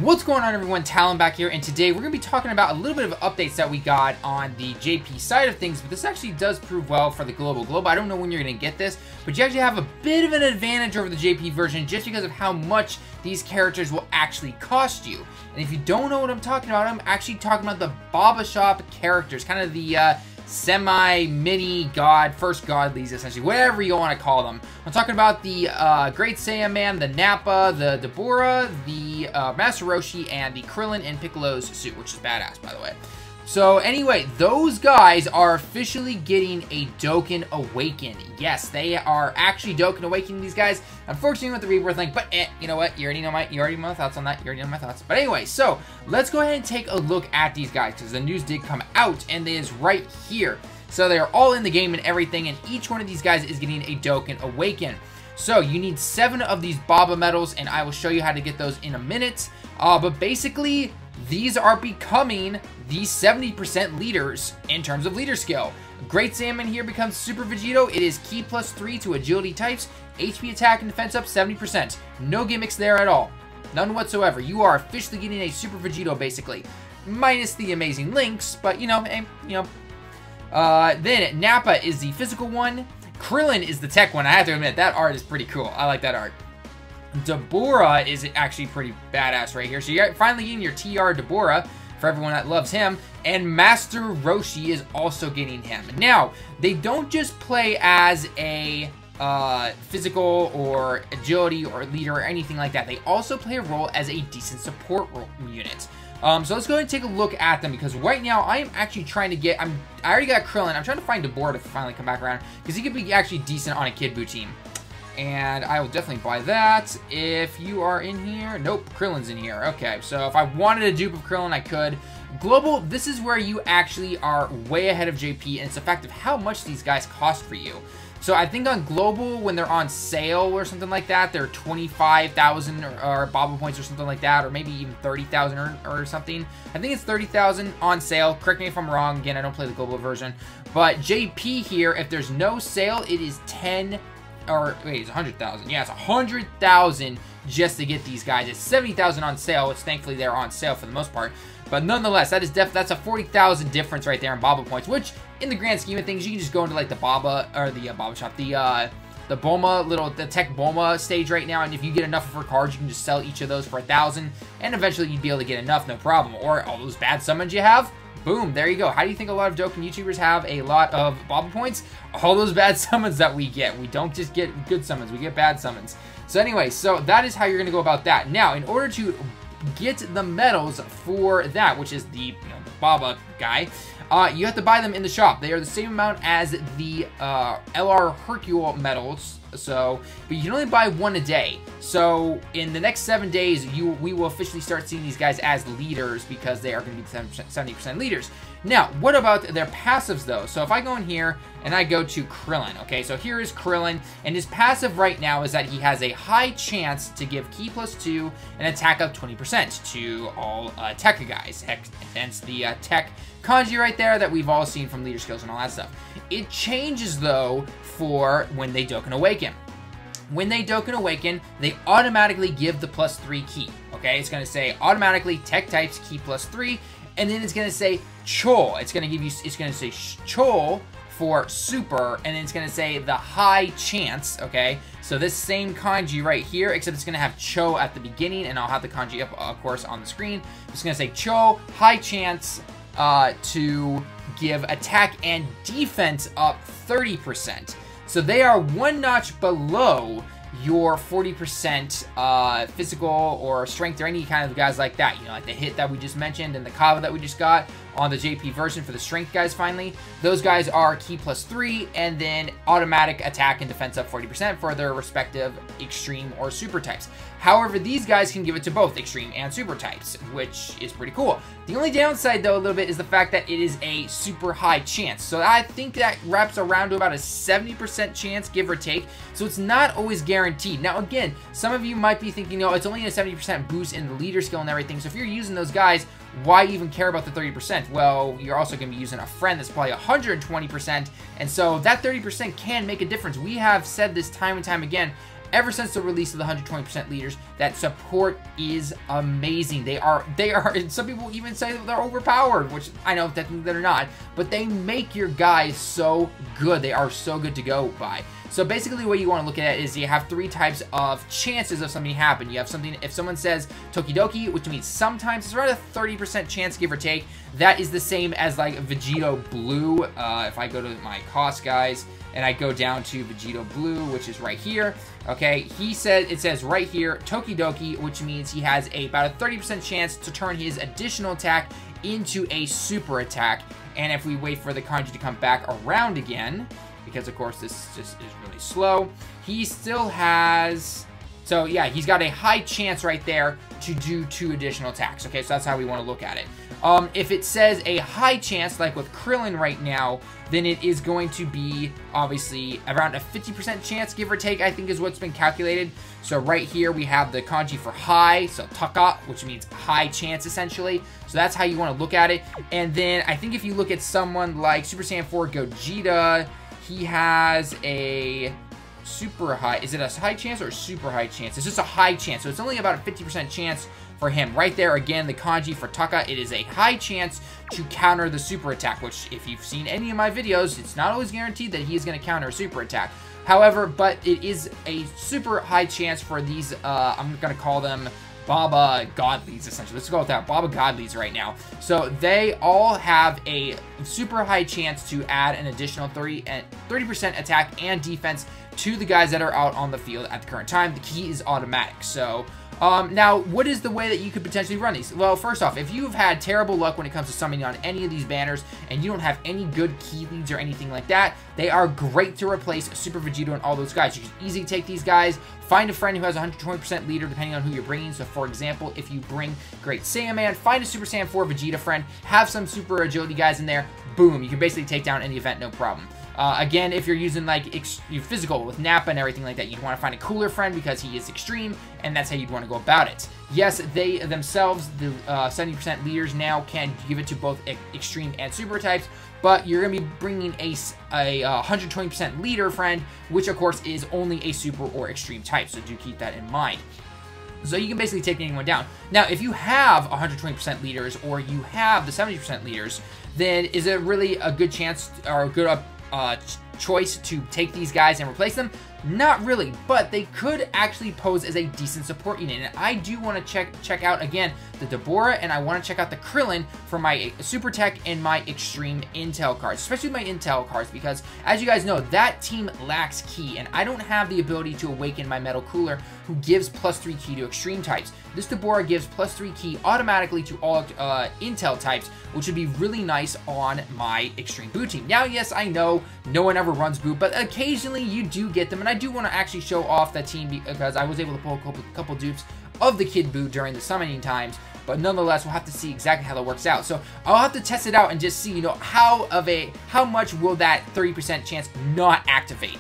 What's going on, everyone? Talon back here, and today we're going to be talking about a little bit of updates that we got on the JP side of things, but this actually does prove well for the global. I don't know when you're going to get this, but you actually have a bit of an advantage over the JP version just because of how much these characters will actually cost you. And if you don't know what I'm talking about, I'm actually talking about the Baba Shop characters, kind of the semi-mini god, first godlies, essentially, whatever you want to call them. I'm talking about the Great Saiyaman, the Nappa, the Deborah, the Master Roshi, and the Crillon and Piccolo's suit, which is badass, by the way. So anyway, those guys are officially getting a Dokkan Awaken. Yes, they are actually Dokkan Awakening these guys. Unfortunately with the Rebirth link, but you know what? You already know my thoughts on that. You already know my thoughts. But anyway, so let's go ahead and take a look at these guys because the news did come out and it is right here. So they're all in the game and everything, and each one of these guys is getting a Dokkan Awaken. So you need 7 of these Baba medals, and I will show you how to get those in a minute. But basically, these are becoming the 70% leaders in terms of leader skill. Great Saiyaman here becomes Super Vegeta. It is Ki +3 to agility types, HP attack and defense up 70%. No gimmicks there at all. None whatsoever. You are officially getting a Super Vegeta, basically. Minus the amazing links, but then Nappa is the physical one. Crillon is the tech one. I have to admit, that art is pretty cool. I like that art. Deborah is actually pretty badass right here. So you're finally getting your TR Deborah for everyone that loves him. And Master Roshi is also getting him. Now, they don't just play as a physical or agility or leader or anything like that. They also play a role as a decent support unit. So let's go ahead and take a look at them, because right now I am actually trying to get, I already got Crillon. I'm trying to find Deborah to finally come back around, because he could be actually decent on a Kid Buu team. And I will definitely buy that. If you are in here, nope, Krillon's in here. Okay, so if I wanted a dupe of Crillon, I could. Global, this is where you actually are way ahead of JP, and it's the fact of how much these guys cost for you. So I think on Global, when they're on sale or something like that, they're 25,000 or Baba points or something like that, or maybe even 30,000 or something. I think it's 30,000 on sale. Correct me if I'm wrong. Again, I don't play the Global version. But JP here, if there's no sale, it is 10, or wait, it's 100,000. Yeah, it's 100,000 just to get these guys. It's 70,000 on sale, which thankfully they're on sale for the most part. But nonetheless, that's a 40,000 difference right there in Baba points, which in the grand scheme of things, you can just go into like the Baba, or the Baba shop, the Bulma, the Tech Bulma stage right now, and if you get enough of her cards, you can just sell each of those for 1,000, and eventually you'd be able to get enough, no problem. Or all those bad summons you have, boom, there you go. How do you think a lot of Dokkan YouTubers have a lot of Baba points? All those bad summons that we get. We don't just get good summons, we get bad summons. So anyway, so that is how you're going to go about that. Now, in order to get the medals for that, which is the Baba guy, you have to buy them in the shop. They are the same amount as the LR Hercule medals, so, but you can only buy 1 a day. So in the next 7 days, we will officially start seeing these guys as leaders, because they are going to be 70% leaders. Now, what about their passives though? So if I go in here and I go to Crillon, okay, so here is Crillon, and his passive right now is that he has a high chance to give Ki +2 and attack up 20% to all tech guys. Hence the tech kanji right there that we've all seen from leader skills and all that stuff. It changes though for when they Dokkan Awaken. When they Dokkan Awaken, they automatically give the +3 Ki. Okay, it's going to say automatically tech types Ki +3, and then it's going to say Chol. It's going to give you, it's going to say Chol for super, and then it's going to say the high chance. Okay, so this same kanji right here, except it's going to have Cho at the beginning, and I'll have the kanji up, of course, on the screen. It's going to say Cho, high chance to give attack and defense up 30%. So they are 1 notch below your 40% physical or strength or any kind of guys like that. Like the hit that we just mentioned and the Kava that we just got on the JP version for the strength guys finally. Those guys are Ki +3 and then automatic attack and defense up 40% for their respective extreme or super types. However, these guys can give it to both extreme and super types, which is pretty cool. The only downside, though, a little bit is the fact that it is a super high chance. So I think that wraps around to about a 70% chance, give or take. So it's not always guaranteed. Now, again, some of you might be thinking, it's only a 70% boost in the leader skill and everything. So if you're using those guys, why even care about the 30%? Well, you're also going to be using a friend that's probably 120%, and so that 30% can make a difference. We have said this time and time again. ever since the release of the 120% leaders, that support is amazing. They are, and some people even say that they're overpowered, which I know technically they're not, but they make your guys so good. They are so good to go by. So basically what you want to look at is you have 3 types of chances of something happening. You have something, if someone says Tokidoki, which means sometimes, it's around a 30% chance, give or take. That is the same as like Vegeta Blue. If I go to my cost guys and I go down to Vegeta Blue, which is right here, okay, it says right here, Tokidoki, which means he has about a 30% chance to turn his additional attack into a super attack. And if we wait for the kanji to come back around again, because of course this just is really slow, he still has, so yeah, he's got a high chance right there to do 2 additional attacks. Okay, so that's how we want to look at it. If it says a high chance, like with Crillon right now, then it is going to be obviously around a 50% chance, give or take, I think is what's been calculated. So right here we have the kanji for high, so taka, which means high chance essentially. So that's how you want to look at it. And then I think if you look at someone like Super Saiyan 4 Gogeta, he has a super high, is it a high chance or a super high chance? It's just a high chance, so it's only about a 50% chance for him. Right there, again, the kanji for Taka, it is a high chance to counter the super attack, which if you've seen any of my videos, it's not always guaranteed that he is going to counter a super attack. However, but it is a super high chance for these, I'm going to call them Baba Godlies, essentially. Let's go with that. Baba Godlies right now. So they all have a super high chance to add an additional 30% attack and defense to the guys that are out on the field at the current time. The key is automatic. So now, what is the way that you could potentially run these? Well, first off, if you've had terrible luck when it comes to summoning on any of these banners and you don't have any good key leads or anything like that, they are great to replace Super Vegeta and all those guys. You can easily take these guys, find a friend who has 120% leader depending on who you're bringing. So, for example, if you bring Great Saiyaman, find a Super Saiyan 4 Vegeta friend, have some Super Agility guys in there, boom, you can basically take down any event, no problem. Again, if you're using like physical with Nappa and everything like that, you'd want to find a cooler friend because he is extreme, and that's how you'd want to go about it. Yes, they themselves, the 70% leaders now can give it to both extreme and super types, but you're going to be bringing a 120% leader friend, which of course is only a super or extreme type, so do keep that in mind. So you can basically take anyone down. Now, if you have 120% leaders or you have the 70% leaders, then is it really a good chance or a good choice to take these guys and replace them? Not really, but they could actually pose as a decent support unit. And I do want to check out, again, the Deborah, and I want to check out the Crillon for my Super Tech and my Extreme Intel cards, especially my Intel cards, because as you guys know, that team lacks ki, and I don't have the ability to awaken my Metal Cooler, who gives +3 ki to Extreme types. This Deborah gives +3 ki automatically to all Intel types, which would be really nice on my Extreme Boo team. Now, yes, I know no one ever runs Boo, but occasionally you do get them, and I do want to actually show off that team because I was able to pull a couple dupes of the Kid Boo during the summoning times, but nonetheless, we'll have to see exactly how that works out. So I'll have to test it out and just see, you know, how much will that 30% chance not activate.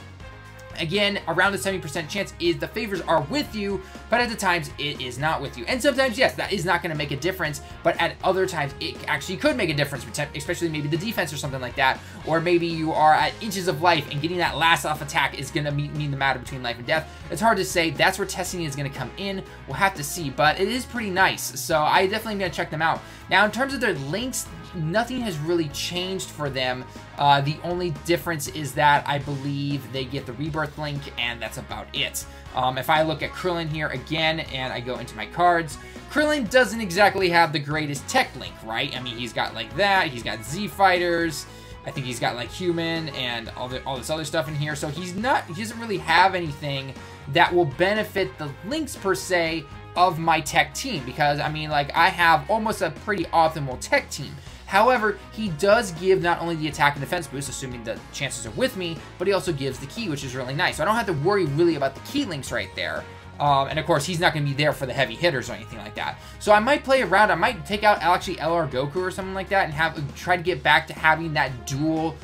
Again, around the 70% chance is the favors are with you, but at the times it is not with you. And sometimes, yes, that is not going to make a difference, but at other times it actually could make a difference, especially maybe the defense or something like that, or maybe you are at inches of life and getting that last off attack is going to mean the matter between life and death. It's hard to say. That's where testing is going to come in. We'll have to see, but it is pretty nice, so I definitely am going to check them out. Now, in terms of their links, nothing has really changed for them. The only difference is that I believe they get the rebirth link, and that's about it. If I look at Crillon here again, and I go into my cards, Crillon doesn't exactly have the greatest tech link, right? I mean, he's got like that, he's got Z Fighters, I think he's got like Human, and all this other stuff in here, so he doesn't really have anything that will benefit the links per se of my tech team, because I mean, like, I have almost a pretty optimal tech team. However, he does give not only the attack and defense boost, assuming the chances are with me, but he also gives the key, which is really nice. So I don't have to worry really about the key links right there. And of course, he's not going to be there for the heavy hitters or anything like that. So I might play around. I might take out actually LR Goku or something like that and try to get back to having that dual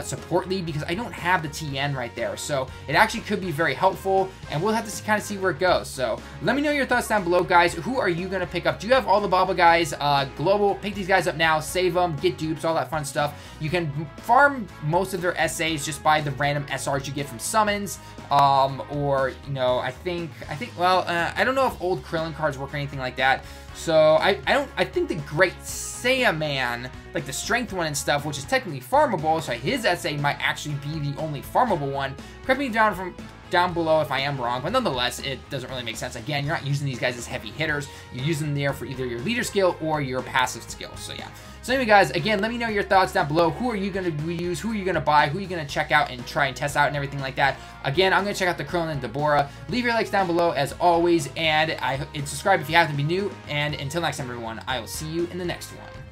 support lead because I don't have the TN right there. So it actually could be very helpful, and we'll have to kind of see where it goes. So let me know your thoughts down below, guys. Who are you going to pick up? Do you have all the Baba guys? Global, pick these guys up now, save them, get dupes, all that fun stuff. You can farm most of their SAs just by the random SRs you get from summons, or, you know, I think, well, I don't know if old Crillon cards work or anything like that. So I think the Great Saiyaman, like the strength one and stuff, which is technically farmable, so his SA might actually be the only farmable one. Correct me down below if I am wrong, but nonetheless, it doesn't really make sense. Again, you're not using these guys as heavy hitters. You're using them there for either your leader skill or your passive skill. So yeah. So anyway, guys, again, let me know your thoughts down below. Who are you going to use? Who are you going to buy? Who are you going to check out and try and test out and everything like that? Again, I'm going to check out the Crillon and Deborah. Leave your likes down below as always, and subscribe if you happen to be new. And until next time, everyone, I will see you in the next one.